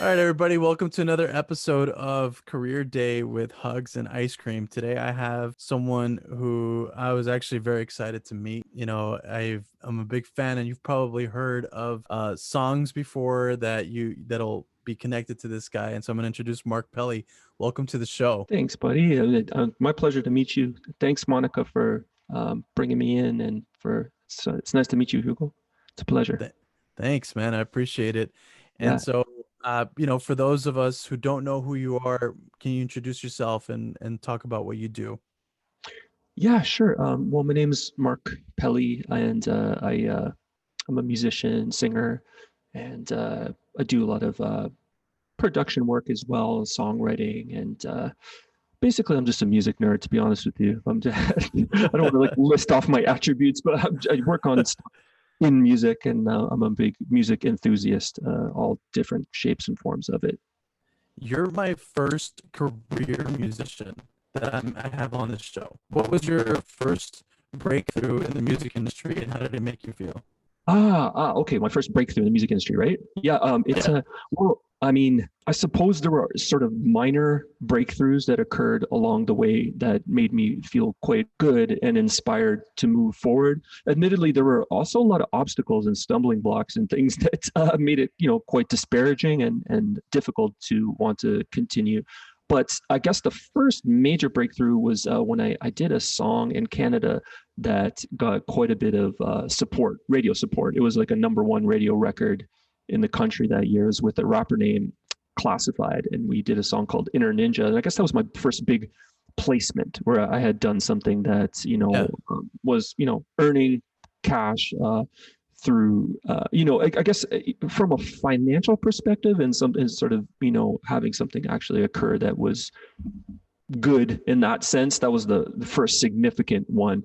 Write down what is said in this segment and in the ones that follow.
All right, everybody, welcome to another episode of Career Day with Hugs and Ice Cream. Today, I have someone who I was actually very excited to meet. I'm a big fan, and you've probably heard of songs before that'll be connected to this guy. And so I'm going to introduce Mark Pelli. Welcome to the show. Thanks, buddy. My pleasure to meet you. Thanks, Monica, for bringing me in, and it's nice to meet you, Hugo. It's a pleasure. Th- Thanks, man. I appreciate it. And Yeah, so, for those of us who don't know who you are, can you introduce yourself and talk about what you do? yeah, sure. Well, my name's Mark Pelli, and I'm a musician, singer, and I do a lot of production work as well, songwriting, and basically, I'm just a music nerd. To be honest with you, I don't want to like list off my attributes, but I work on stuff in music, and I'm a big music enthusiast, all different shapes and forms of it. You're my first career musician that I have on this show. What was your first breakthrough in the music industry, and how did it make you feel? Okay. My first breakthrough in the music industry, right? Yeah. It's Yeah. a well. I mean, I suppose there were sort of minor breakthroughs that occurred along the way that made me feel quite good and inspired to move forward. Admittedly, there were also a lot of obstacles and stumbling blocks and things that made it, quite disparaging and difficult to want to continue. But I guess the first major breakthrough was when I did a song in Canada that got quite a bit of support, radio support. It was like a number one radio record in the country that year. It was with a rapper named Classified, and we did a song called Inner Ninja. And I guess that was my first big placement where I had done something that Yeah. was earning cash through I guess from a financial perspective, and some and sort of having something actually occur that was good in that sense. That was the first significant one.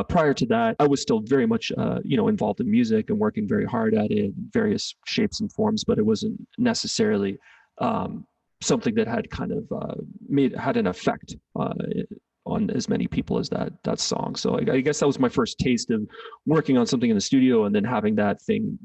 Prior to that, I was still very much, involved in music and working very hard at it, in various shapes and forms, but it wasn't necessarily something that had kind of had an effect on as many people as that song. So I guess that was my first taste of working on something in the studio and then having that thing,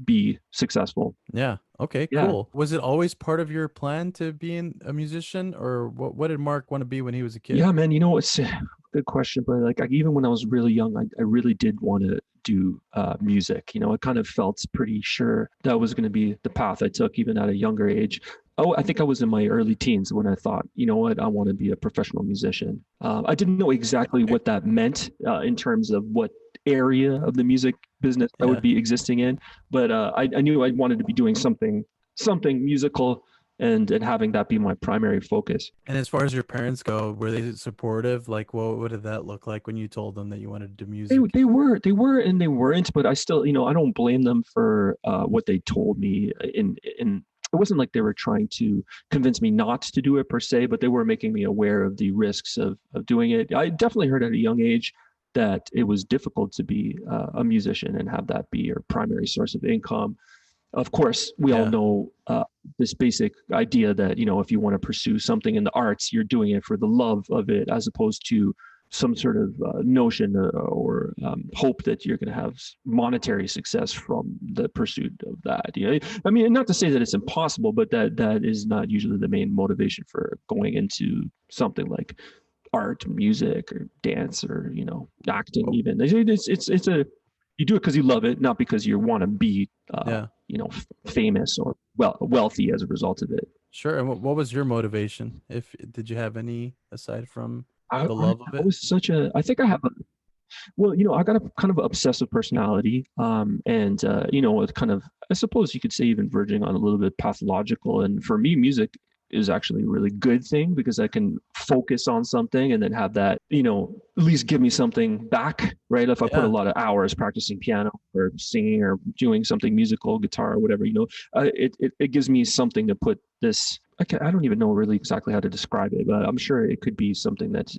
be successful. Yeah. Okay, Yeah. cool. Was it always part of your plan to be a musician, or what did Mark want to be when he was a kid? Yeah, man, it's a good question, but like even when I was really young, I really did want to do music. I kind of felt pretty sure that was going to be the path I took even at a younger age. Oh, I think I was in my early teens when I thought, you know what, I want to be a professional musician. I didn't know exactly Okay. what that meant in terms of what area of the music business I would Yeah. be existing in, but I knew I wanted to be doing something musical and having that be my primary focus. And as far as your parents go, were they supportive? Like, what did that look like when you told them that you wanted to do They music? they were and they weren't, but I still, I don't blame them for what they told me. In It wasn't like they were trying to convince me not to do it per se, but they were making me aware of the risks of doing it. I definitely heard at a young age that it was difficult to be a musician and have that be your primary source of income. Of course, we all Yeah. know this basic idea that if you want to pursue something in the arts, you're doing it for the love of it, as opposed to some sort of notion or hope that you're going to have monetary success from the pursuit of that. I mean, not to say that it's impossible, but that is not usually the main motivation for going into something like art, music, or dance, or acting. Oh, Even it's a you do it because you love it, not because you want to be yeah. famous or wealthy as a result of it. Sure. And what was your motivation? If did you have any aside from I, the I, love of I it? was such a, I think I have a, well, I got a kind of obsessive personality, and it kind of, I suppose you could say, even verging on a little bit pathological. And for me, music is actually a really good thing because I can focus on something and then have that, at least give me something back, right? If I put a Yeah. lot of hours practicing piano or singing or doing something musical, guitar or whatever, it gives me something to put this. I don't even know really exactly how to describe it, but I'm sure it could be something that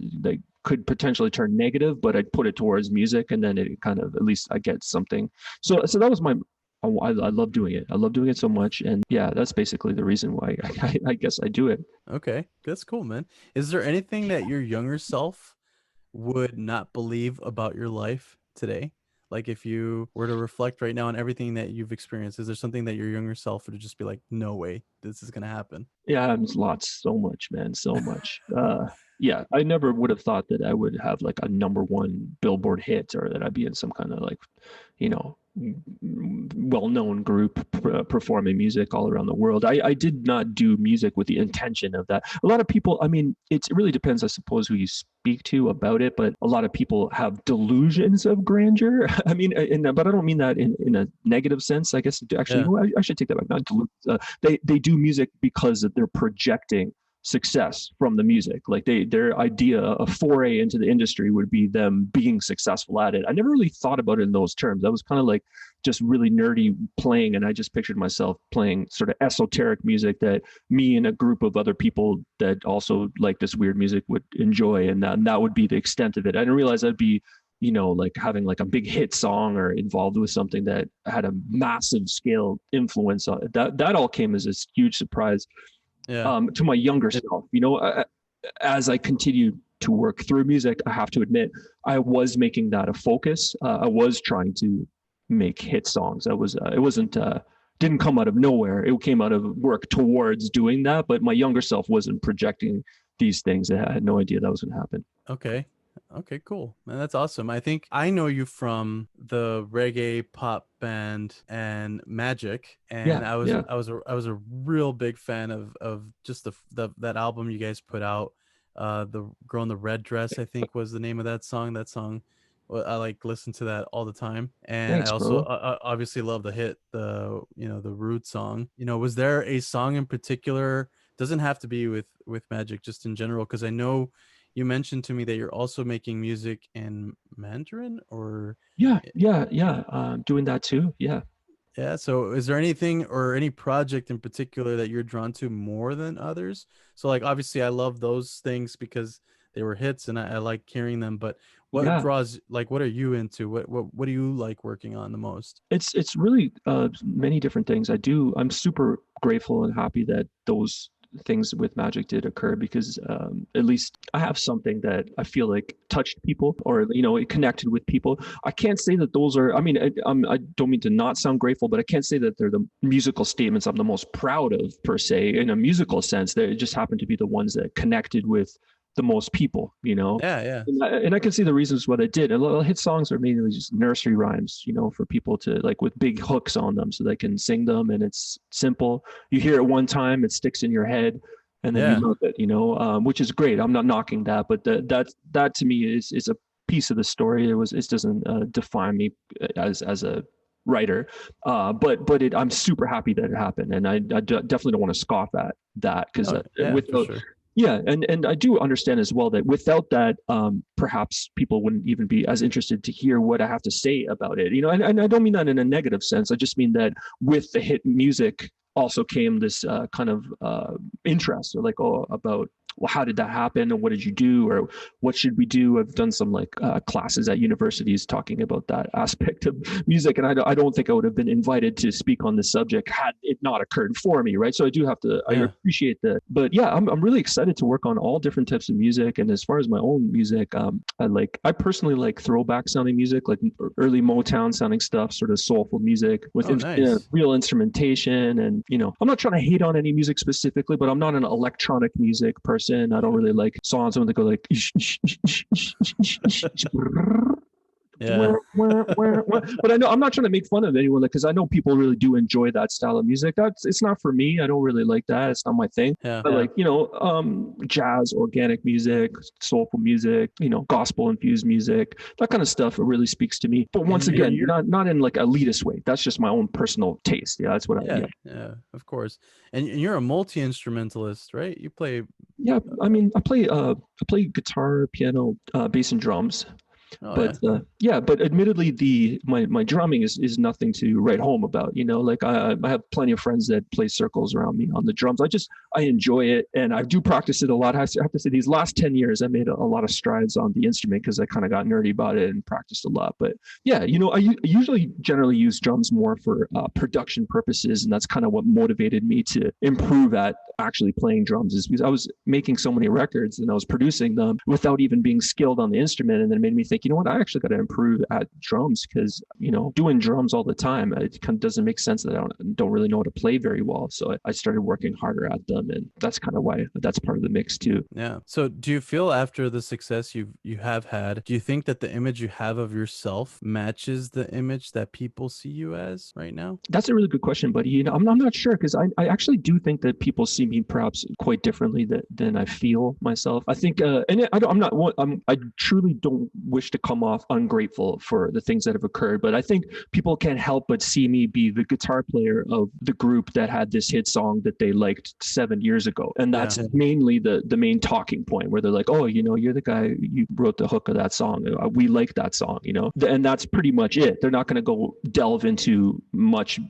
could potentially turn negative, but I'd put it towards music, and then it kind of, at least I get something. So that was my. I love doing it. I love doing it so much, and yeah, that's basically the reason why I guess I do it. Okay. That's cool, man. Is there anything that your younger self would not believe about your life today? Like if you were to reflect right now on everything that you've experienced, is there something that your younger self would just be like, no way? this is gonna happen? Yeah, it's lots, so much, man, so much. Yeah, I never would have thought that I would have like a number one Billboard hit, or that I'd be in some kind of like, you know, well-known group performing music all around the world. I did not do music with the intention of that. A lot of people, I mean, it really depends, I suppose, who you speak to about it, but a lot of people have delusions of grandeur. I mean, but I don't mean that in a negative sense, I guess. Actually, Yeah. you know, I should take that back. Not delusions. They do music because they're projecting success from the music. Like their idea of foray into the industry would be them being successful at it. I never really thought about it in those terms. I was kind of like just really nerdy playing, and I just pictured myself playing sort of esoteric music that me and a group of other people that also like this weird music would enjoy, and that would be the extent of it. I didn't realize I'd be, you know, like having like a big hit song or involved with something that had a massive scale influence on it. That all came as a huge surprise Yeah. to my younger self. You know, as I continued to work through music, I have to admit, I was making that a focus. I was trying to make hit songs. It wasn't, didn't come out of nowhere. It came out of work towards doing that. But my younger self wasn't projecting these things. I had no idea that was going to happen. Okay. Okay, cool. Man, that's awesome. I think I know you from the reggae pop band and Magic, and Yeah, I was a real big fan of just that album you guys put out. The Girl in the Red Dress, I think, was the name of that song. That song, I like listen to that all the time. And I thanks, also bro. obviously love the hit, the the Root song. Was there a song in particular? Doesn't have to be with Magic, just in general, because I know you mentioned to me that you're also making music in Mandarin, or Yeah. Doing that too. Yeah. yeah. So is there anything or any project in particular that you're drawn to more than others? So like obviously I love those things because they were hits and I like hearing them, but what Yeah. draws, like, what are you into? What do you like working on the most? It's really many different things. I'm super grateful and happy that those things with Magic did occur, because at least I have something that I feel like touched people, or you know, it connected with people. I can't say that those are, I mean, I don't mean to not sound grateful, but I can't say that they're the musical statements I'm the most proud of per se in a musical sense. They just happen to be the ones that connected with the most people, you know. Yeah, yeah. And I can see the reasons why they did. And little hit songs are mainly just nursery rhymes, you know, for people to like, with big hooks on them so they can sing them, and it's simple. You hear it one time, it sticks in your head, and then Yeah. you love it, you know, which is great. I'm not knocking that, but that to me is a piece of the story. It doesn't define me as a writer, but I'm super happy that it happened, and I definitely don't want to scoff at that, because Oh, yeah, for without sure. yeah, and I do understand as well that without that, perhaps people wouldn't even be as interested to hear what I have to say about it. You know, and I don't mean that in a negative sense. I just mean that with the hit music also came this kind of interest, or like, oh, about, well, how did that happen, and what did you do, or what should we do? I've done some like classes at universities talking about that aspect of music, and I don't think I would have been invited to speak on this subject had it not occurred for me, right? So I do have to, I Yeah. appreciate that, but yeah, I'm really excited to work on all different types of music. And as far as my own music, I personally like throwback sounding music, like early Motown sounding stuff, sort of soulful music with Oh, nice. real instrumentation. And you know, I'm not trying to hate on any music specifically, but I'm not an electronic music person. I don't really like songs that go like Yeah. but I know I'm not trying to make fun of anyone, because I know people really do enjoy that style of music. It's not for me. I don't really like that. It's not my thing. Yeah. But like, you know, jazz, organic music, soulful music, you know, gospel infused music, that kind of stuff, it really speaks to me. But once again, not in like elitist way. That's just my own personal taste. Yeah, that's what Yeah, of course. And you're a multi-instrumentalist, right? You play. Yeah, I mean, I play guitar, piano, bass, and drums. Oh, But yeah. but admittedly, my drumming is nothing to write home about. You know, like I have plenty of friends that play circles around me on the drums. I enjoy it, and I do practice it a lot. I have to say, these last 10 years, I made a lot of strides on the instrument, because I kind of got nerdy about it and practiced a lot. But yeah, you know, I usually generally use drums more for production purposes, and that's kind of what motivated me to improve at actually playing drums, is because I was making so many records and I was producing them without even being skilled on the instrument, and then it made me think, think, you know what, I actually got to improve at drums because, doing drums all the time, it kind of doesn't make sense that I don't really know how to play very well. So I started working harder at them, and that's kind of why that's part of the mix too. Yeah. So do you feel after the success you have had, do you think that the image you have of yourself matches the image that people see you as right now? That's a really good question, buddy. I'm not sure because I actually do think that people see me perhaps quite differently than I feel myself. I think, and I truly don't wish to come off ungrateful for the things that have occurred, but I think people can't help but see me be the guitar player of the group that had this hit song that they liked 7 years ago. And that's mainly the main talking point where they're like, oh, you're the guy, you wrote the hook of that song. We like that song, and that's pretty much it. They're not going to go delve into much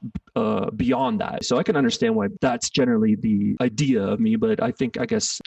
beyond that. So I can understand why that's generally the idea of me, but I think that's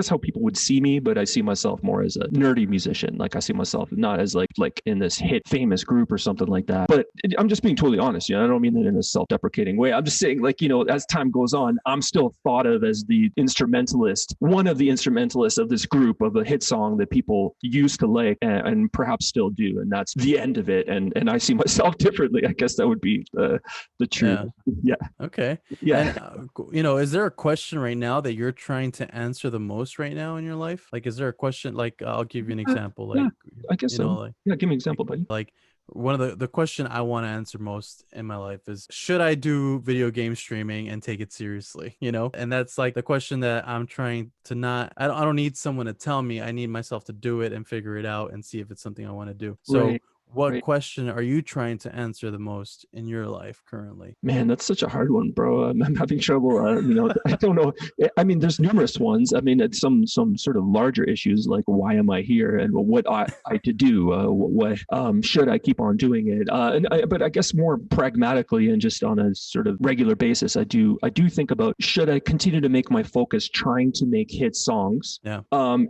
how people would see me, but I see myself more as a nerdy musician. Like I see myself not as like in this hit famous group or something like that. But I'm just being totally honest. I don't mean that in a self-deprecating way. I'm just saying, like, as time goes on, I'm still thought of as the instrumentalist, one of the instrumentalists of this group of a hit song that people used to like and perhaps still do. And that's the end of it. And I see myself differently. I guess that would be the truth. Yeah. Okay. Yeah. And, is there a question right now that you're trying to answer the most right now in your life? Like, is there a question? Like, I'll give you an example. Like, I guess so. Like, yeah. Give me an example, buddy. Like, one of the question I want to answer most in my life is, should I do video game streaming and take it seriously? And that's like the question that I'm trying to I don't need someone to tell me. I need myself to do it and figure it out and see if it's something I want to do. So what question are you trying to answer the most in your life currently? Man, that's such a hard one, bro. I'm having trouble. I don't know. I mean, there's numerous ones. I mean, it's some sort of larger issues like why am I here and what ought I to do? What should I keep on doing it? But I guess more pragmatically and just on a sort of regular basis, I do think about, should I continue to make my focus trying to make hit songs? Yeah.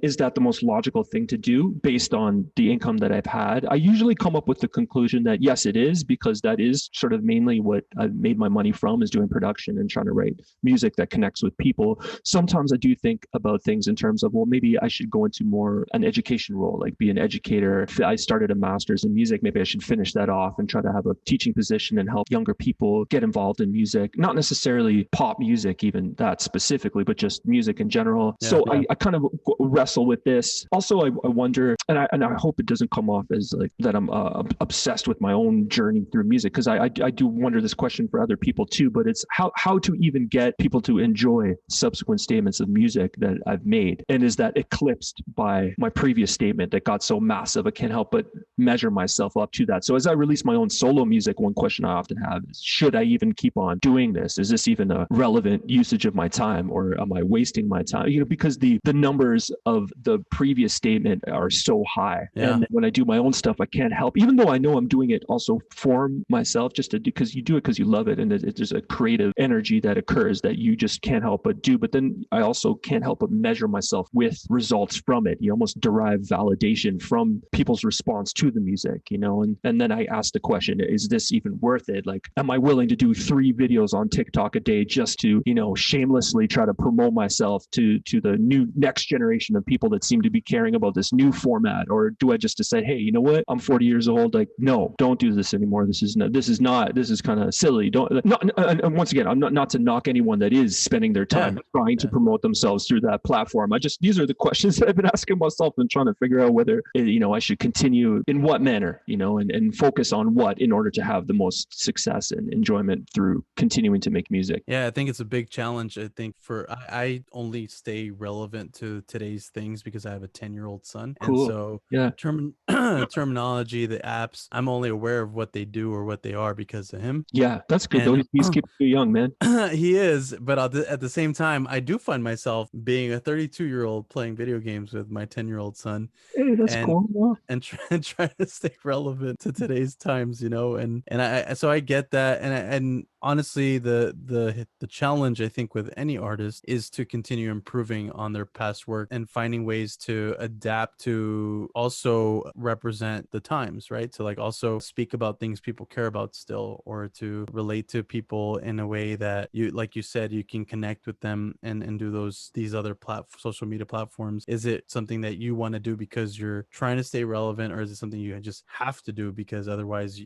Is that the most logical thing to do based on the income that I've had? I usually come up with the conclusion that yes, it is, because that is sort of mainly what I've made my money from, is doing production and trying to write music that connects with people. Sometimes I do think about things in terms of, well, maybe I should go into more an education role, like be an educator. I started a master's in music. Maybe I should finish that off and try to have a teaching position and help younger people get involved in music, not necessarily pop music, even that specifically, but just music in general. I kind of wrestle with this. Also, I wonder, and I hope it doesn't come off as like that I'm obsessed with my own journey through music, because I do wonder this question for other people too, but it's how to even get people to enjoy subsequent statements of music that I've made. And is that eclipsed by my previous statement that got so massive? I can't help but measure myself up to that. So as I release my own solo music, one question I often have is, should I even keep on doing this? Is this even a relevant usage of my time, or am I wasting my time? Because the numbers of the previous statement are so high. Yeah. And when I do my own stuff, I can't help, even though I know I'm doing it also for myself, just to, because you do it because you love it, and there's a creative energy that occurs that you just can't help but do. But then I also can't help but measure myself with results from it. You almost derive validation from people's response to the music, and then I ask the question, is this even worth it? Like, am I willing to do 3 videos on TikTok a day just to, shamelessly try to promote myself to the new next generation of people that seem to be caring about this new format? Or do I just decide, hey, you know what? I'm 40 years old. Like, no, don't do this anymore. This is kind of silly. And once again, I'm not to knock anyone that is spending their time trying to promote themselves through that platform. These are the questions that I've been asking myself and trying to figure out whether, I should continue in what manner, and focus on what in order to have the most success and enjoyment through continuing to make music. Yeah, I think it's a big challenge. I think I only stay relevant to today's things because I have a 10-year-old son. Cool. And so terminology, the apps, I'm only aware of what they do or what they are because of him. Yeah, that's good. And, he's keeping you young, man. He is, but at the same time, I do find myself being a 32-year-old playing video games with my 10-year-old son. Hey, that's cool. Yeah. And try to stay relevant to today's times, and I get that, and honestly, the challenge I think with any artist is to continue improving on their past work and finding ways to adapt to also represent the times. platforms, right? To like also speak about things people care about still, or to relate to people in a way that you, like you said, you can connect with them and do these other social media platforms. Is it something that you want to do because you're trying to stay relevant, or is it something you just have to do because otherwise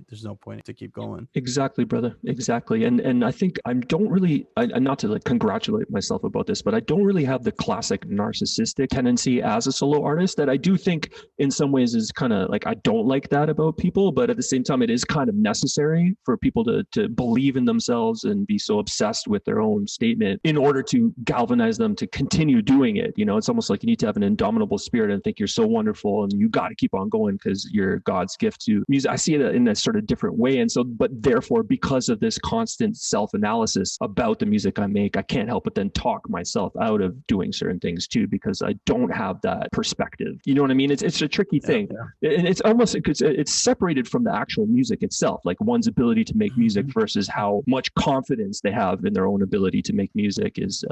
there's no point to keep going? Exactly, brother. Exactly. And I think I don't really, not to like congratulate myself about this, but I don't really have the classic narcissistic tendency as a solo artist that I do think in some ways is kind of like, I don't like that about people, but at the same time, it is kind of necessary for people to believe in themselves and be so obsessed with their own statement in order to galvanize them to continue doing it. You know, it's almost like you need to have an indomitable spirit and think you're so wonderful and you got to keep on going because you're God's gift to music. I see it in a sort of different way. And so, but therefore, because of this constant self-analysis about the music I make, I can't help but then talk myself out of doing certain things too, because I don't have that perspective. You know what I mean? It's a tricky thing. Yeah. And it's almost, it's separated from the actual music itself, like one's ability to make music versus how much confidence they have in their own ability to make music is,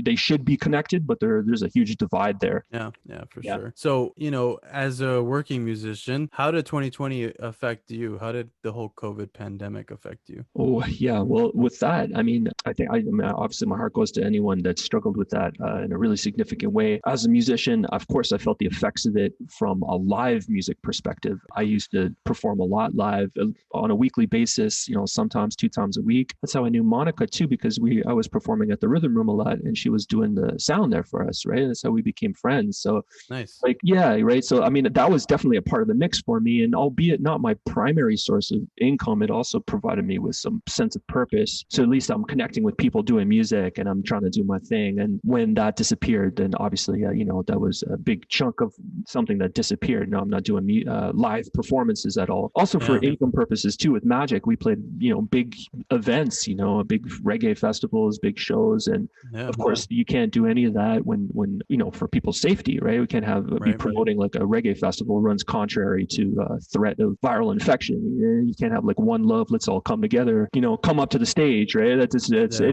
they should be connected, but there's a huge divide there. Yeah, for sure. So, you know, as a working musician, how did 2020 affect you? How did the whole COVID pandemic affect you? Oh, yeah. Well, with that, I mean, I mean, obviously my heart goes to anyone that struggled with that in a really significant way. As a musician, of course, I felt the effects of it from a live music perspective. I used to perform a lot live on a weekly basis, you know, sometimes 2 times a week. That's how I knew Monica too, because I was performing at the Rhythm Room a lot and she was doing the sound there for us, right? That's how we became friends. So nice. Like, yeah, right. So, I mean, that was definitely a part of the mix for me. And albeit not my primary source of income, it also provided me with some sense of purpose. So at least I'm connecting with people doing music and I'm trying to do my thing. And when that disappeared, then obviously, you know, that was a big chunk of something that disappeared. No, I'm not doing live performances at all. Also for income purposes too, with Magic, we played, you know, big events, you know, big reggae festivals, big shows. And of course, you can't do any of that when, you know, for people's safety, right? We can't be promoting like a reggae festival runs contrary to threat of viral infection. You can't have like one love, let's all come together, you know, come up to the stage, right? It's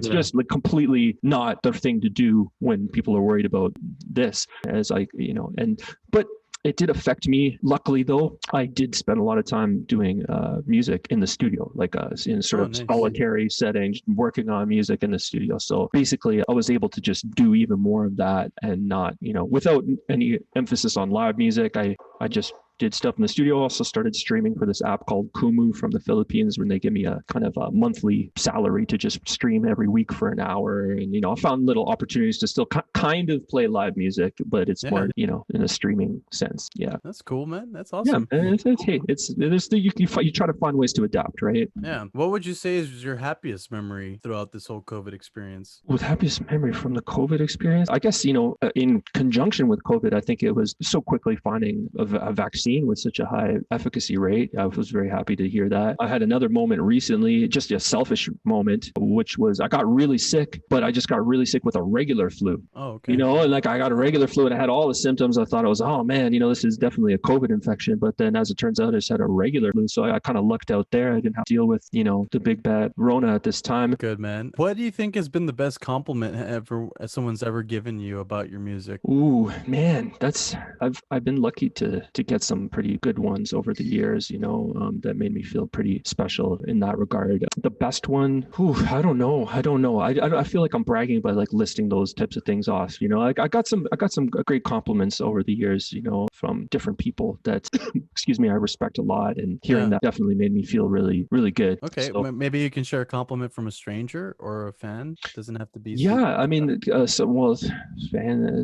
just like completely not the thing to do when people are worried about this, as like, you know, but it did affect me. Luckily, though, I did spend a lot of time doing music in the studio, like in sort of solitary settings, working on music in the studio. So basically, I was able to just do even more of that and not, you know, without any emphasis on live music. I just did stuff in the studio. Also started streaming for this app called Kumu from the Philippines, when they give me a kind of a monthly salary to just stream every week for an hour. And, you know, I found little opportunities to still kind of play live music, but it's more, you know, in a streaming sense. Yeah. That's cool, man. That's awesome. Yeah. You try to find ways to adapt, right? Yeah. What would you say is your happiest memory throughout this whole COVID experience? With happiest memory from the COVID experience, I guess, you know, in conjunction with COVID, I think it was so quickly finding a vaccine with such a high efficacy rate. I was very happy to hear that. I had another moment recently, just a selfish moment, which was I got really sick, but I just got really sick with a regular flu. Oh, okay. You know, and like I got a regular flu and I had all the symptoms. I thought it was, oh man, you know, this is definitely a COVID infection. But then as it turns out, I just had a regular flu. So I kind of lucked out there. I didn't have to deal with, you know, the big bad Rona at this time. Good, man. What do you think has been the best compliment someone's ever given you about your music? Ooh, man, I've been lucky to get some pretty good ones over the years, you know, that made me feel pretty special in that regard. The best one, I don't know. I feel like I'm bragging by like listing those types of things off. You know, like I got some great compliments over the years, you know, from different people that, excuse me, I respect a lot, and hearing that definitely made me feel really, really good. Okay, so maybe you can share a compliment from a stranger or a fan. It doesn't have to be. Yeah, I mean,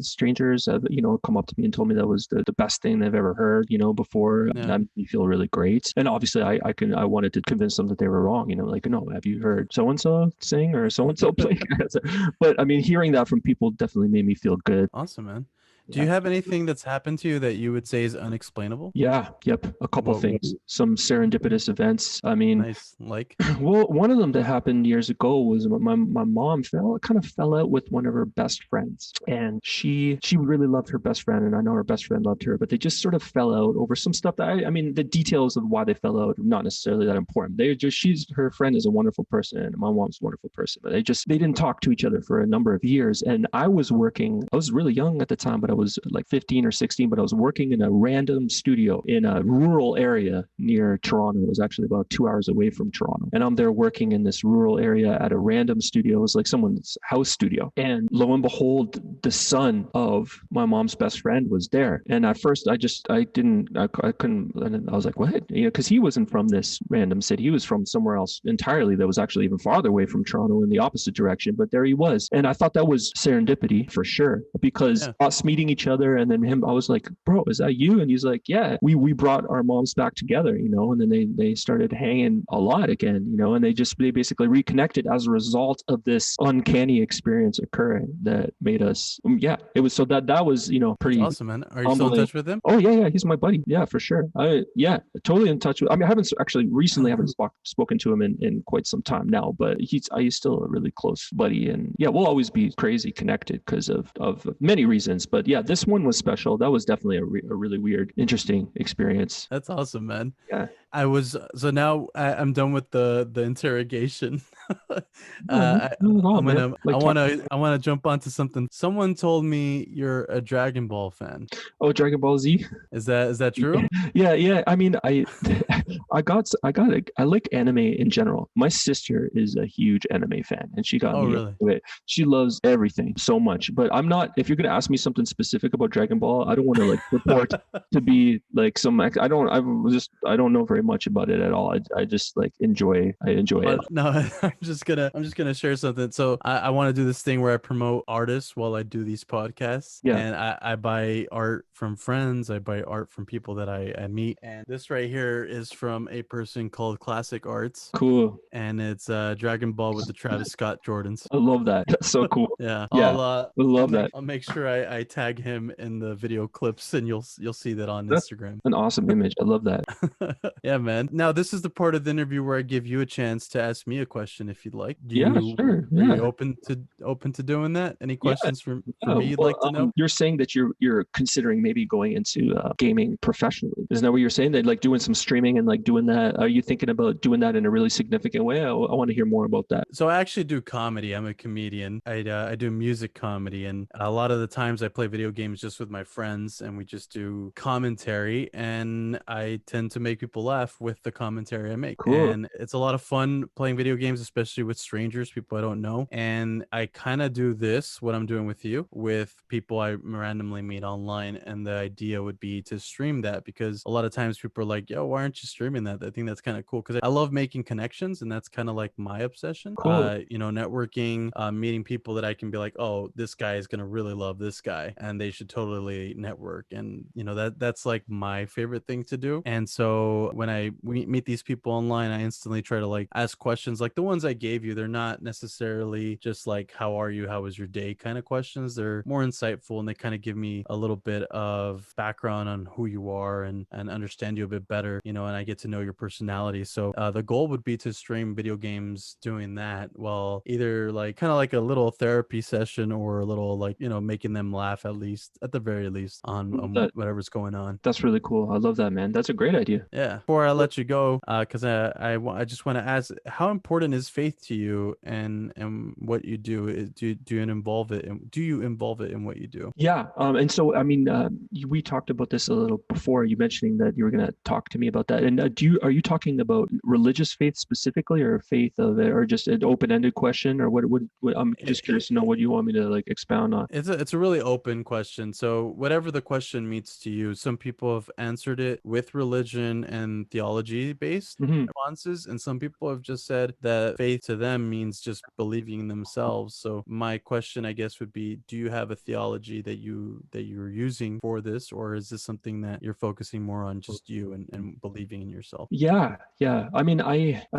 strangers have, you know, come up to me and told me that was the best thing they've ever heard, you know, before. That made me feel really great. And obviously I wanted to convince them that they were wrong, you know, like, no, have you heard so-and-so sing or so-and-so play? But I mean, hearing that from people definitely made me feel good. Awesome, man. Do you have anything that's happened to you that you would say is unexplainable? Yeah. Yep. A couple things. Some serendipitous events. I mean, nice. Like, well, one of them that happened years ago was my mom kind of fell out with one of her best friends, and she really loved her best friend, and I know her best friend loved her, but they just sort of fell out over some stuff that I mean, the details of why they fell out are not necessarily that important. Her friend is a wonderful person, and my mom's a wonderful person, but they didn't talk to each other for a number of years. And I was really young at the time, but I was like 15 or 16, but I was working in a random studio in a rural area near Toronto. It was actually about 2 hours away from Toronto. And I'm there working in this rural area at a random studio. It was like someone's house studio. And lo and behold, the son of my mom's best friend was there. And at first I couldn't, and I was like, what? Because he wasn't from this random city. He was from somewhere else entirely that was actually even farther away from Toronto in the opposite direction. But there he was. And I thought that was serendipity for sure, because us meeting each other and then him, I was like, bro, is that you? And he's like, yeah, we brought our moms back together, and then they started hanging a lot again, and they basically reconnected as a result of this uncanny experience occurring that made us, it was, so that was, pretty That's awesome, man. Are you still in touch with him? Oh yeah, he's my buddy. Yeah, for sure. Totally in touch with. I mean, I haven't actually recently haven't spoken to him in quite some time now, but he's still a really close buddy, and we'll always be crazy connected because of many reasons. But yeah, this one was special. That was definitely a really weird, interesting experience. That's awesome, man. Yeah. Now I'm done with the interrogation. I want to jump onto something. Someone told me you're a Dragon Ball fan. Oh, Dragon Ball Z. Is that true? Yeah. I mean, I like anime in general. My sister is a huge anime fan, and she got me into it. She loves everything so much. But I'm not. If you're gonna ask me something specific about Dragon Ball, I don't want to like report to be like some. I don't know very much about it at all. I just like enjoy it. No, I'm just gonna share something. So I want to do this thing where I promote artists while I do these podcasts. Yeah. And I buy art from friends. I buy art from people that I meet. And this right here is from a person called Classic Arts. Cool. And it's Dragon Ball with the Travis Scott Jordans. I love that. That's so cool. Yeah. I love that. I'll make sure I tag him in the video clips, and you'll see that on Instagram. An awesome image. I love that. Yeah, man. Now this is the part of the interview where I give you a chance to ask me a question if you'd like. Sure. Are you open to doing that? Any questions for me you'd like to know? You're saying that you're considering maybe going into gaming professionally. Isn't that what you're saying? That like doing some streaming and like doing that. Are you thinking about doing that in a really significant way? I want to hear more about that. So I actually do comedy. I'm a comedian. I do music comedy, and a lot of the times I play video games just with my friends, and we just do commentary, and I tend to make people laugh with the commentary I make. Cool. And it's a lot of fun playing video games, especially with strangers, people I don't know. And I kind of do what I'm doing with you, with people I randomly meet online. And the idea would be to stream that, because a lot of times people are like, yo, why aren't you streaming that? I think that's kind of cool, because I love making connections, and that's kind of like my obsession. Cool. Networking, meeting people that I can be like, oh, this guy is going to really love this guy, and they should totally network. And that's like my favorite thing to do. And so when we meet these people online, I instantly try to like ask questions like the ones I gave you. They're not necessarily just like, how are you, how was your day kind of questions. They're more insightful, and they kind of give me a little bit of background on who you are and understand you a bit better, and I get to know your personality. So the goal would be to stream video games doing that, while either like kind of like a little therapy session, or a little like making them laugh, at the very least on whatever's going on. That's really cool. I love that, man. That's a great idea. Yeah. Before I let you go, because I just want to ask, how important is faith to you, and what you do? Do you involve it in what you do? Yeah. And so I mean, we talked about this a little before. You mentioning that you were going to talk to me about that. And are you talking about religious faith specifically, or faith of it, or just an open-ended question, or what I'm just curious to know what you want me to like expound on. It's a really open question. So whatever the question means to you, some people have answered it with religion and theology based responses, and some people have just said that faith to them means just believing in themselves. So my question, I guess, would be, do you have a theology that you're using for this, or is this something that you're focusing more on just you and believing in yourself? Yeah. I mean,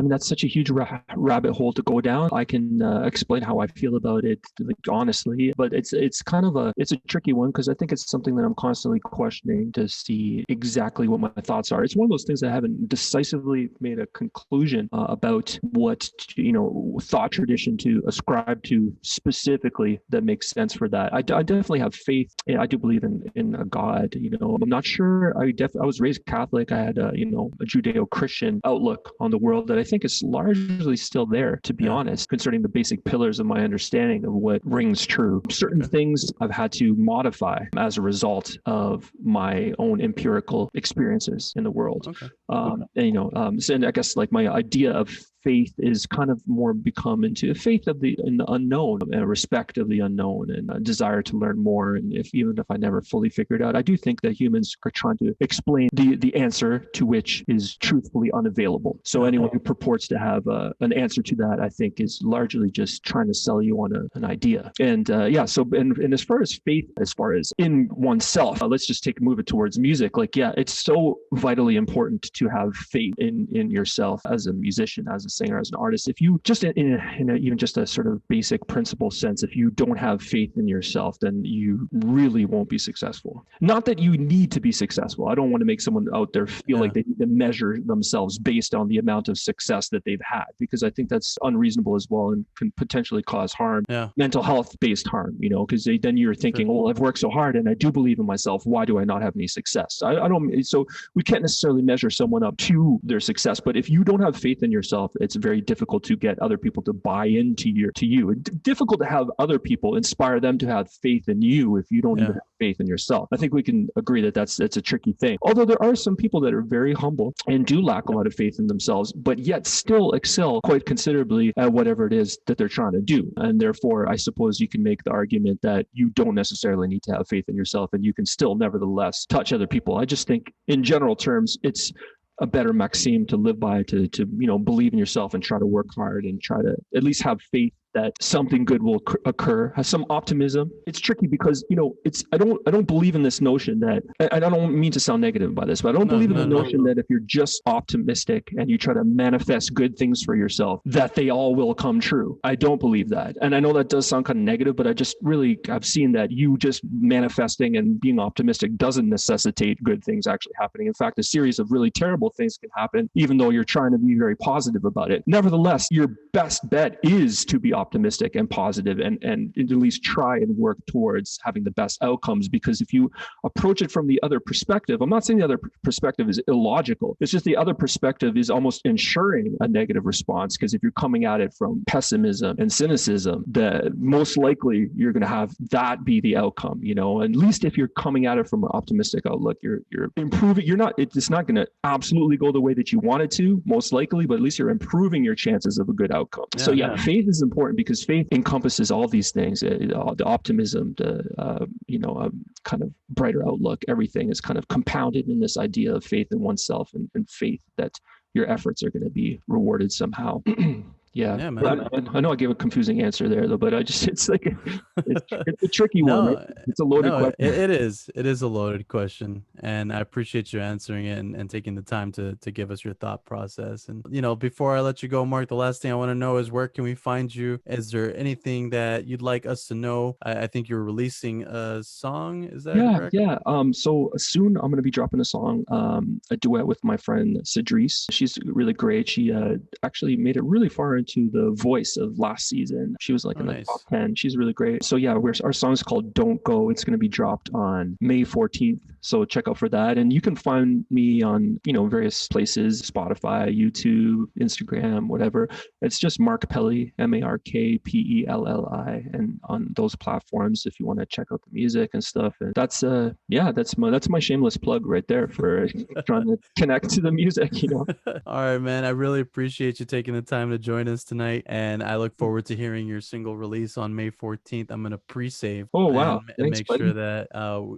that's such a huge rabbit hole to go down. I can explain how I feel about it, like, honestly, but it's kind of a tricky one, because I think it's something that I'm constantly questioning to see exactly what my thoughts are. It's one of those things that haven't decisively made a conclusion about what, thought tradition to ascribe to specifically that makes sense for that. I definitely have faith. I do believe in a God. I'm not sure. I was raised Catholic. I had a Judeo-Christian outlook on the world that I think is largely still there, to be honest, concerning the basic pillars of my understanding of what rings true. Certain things I've had to modify as a result of my own empirical experiences in the world. And I guess like my idea of faith is kind of more become into faith in the unknown, and respect of the unknown, and a desire to learn more. And even if I never fully figured out, I do think that humans are trying to explain the answer to which is truthfully unavailable. So anyone who purports to have an answer to that, I think, is largely just trying to sell you on an idea. And and as far as faith, as far as in oneself, let's just move it towards music. Like, it's so vitally important to have faith in yourself as a musician, as a singer, as an artist. If you just even just a sort of basic principle sense, if you don't have faith in yourself, then you really won't be successful. Not that you need to be successful. I don't want to make someone out there feel like they need to measure themselves based on the amount of success that they've had, because I think that's unreasonable as well and can potentially cause harm, mental health based harm, because then you're thinking, well, I've worked so hard and I do believe in myself. Why do I not have any success? So we can't necessarily measure someone up to their success, but if you don't have faith in yourself, it's very difficult to get other people to buy into you. It's difficult to have other people inspire them to have faith in you if you don't even have faith in yourself. I think we can agree that that's a tricky thing. Although there are some people that are very humble and do lack a lot of faith in themselves, but yet still excel quite considerably at whatever it is that they're trying to do. And therefore, I suppose you can make the argument that you don't necessarily need to have faith in yourself, and you can still nevertheless touch other people. I just think in general terms, it's a better maxim to live by, to believe in yourself and try to work hard and try to at least have faith that something good will occur, has some optimism. It's tricky because, I don't believe in this notion that, and I don't mean to sound negative by this, but I don't believe in the notion that if you're just optimistic and you try to manifest good things for yourself, that they all will come true. I don't believe that. And I know that does sound kind of negative, but I've seen that you just manifesting and being optimistic doesn't necessitate good things actually happening. In fact, a series of really terrible things can happen, even though you're trying to be very positive about it. Nevertheless, your best bet is to be optimistic and positive and at least try and work towards having the best outcomes, because if you approach it from the other perspective, I'm not saying the other perspective is illogical. It's just the other perspective is almost ensuring a negative response, because if you're coming at it from pessimism and cynicism, most likely you're going to have that be the outcome. At least if you're coming at it from an optimistic outlook, you're improving. It's not going to absolutely go the way that you want it to, most likely, but at least you're improving your chances of a good outcome. Faith is important, because faith encompasses all these things, the optimism, the kind of brighter outlook. Everything is kind of compounded in this idea of faith in oneself and faith that your efforts are going to be rewarded somehow. Yeah, man. I know I gave a confusing answer there, though, but it's a tricky one. Right? It's a loaded question. It is a loaded question, and I appreciate you answering it and taking the time to give us your thought process. And before I let you go, Mark, the last thing I want to know is, where can we find you? Is there anything that you'd like us to know? I think you're releasing a song. Is that correct? Yeah. So soon I'm going to be dropping a song, a duet with my friend Cedrice. She's really great. She actually made it really far into the Voice of last season. She was in the top 10. She's really great. So our song is called Don't Go. It's going to be dropped on May 14th. So check out for that. And you can find me on, various places, Spotify, YouTube, Instagram, whatever. It's just Mark Pelli, MarkPelli. And on those platforms, if you want to check out the music and stuff. And that's my shameless plug right there for trying to connect to the music, All right, man. I really appreciate you taking the time to join us tonight, and I look forward to hearing your single release on May 14th. I'm gonna pre-save. Oh wow! And make sure that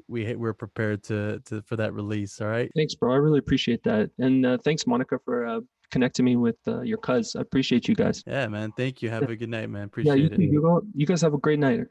we're prepared for that release. All right. Thanks, bro. I really appreciate that, and thanks, Monica, for connecting me with your cuz. I appreciate you guys. Yeah, man. Thank you. Have a good night, man. Appreciate it. You guys have a great night.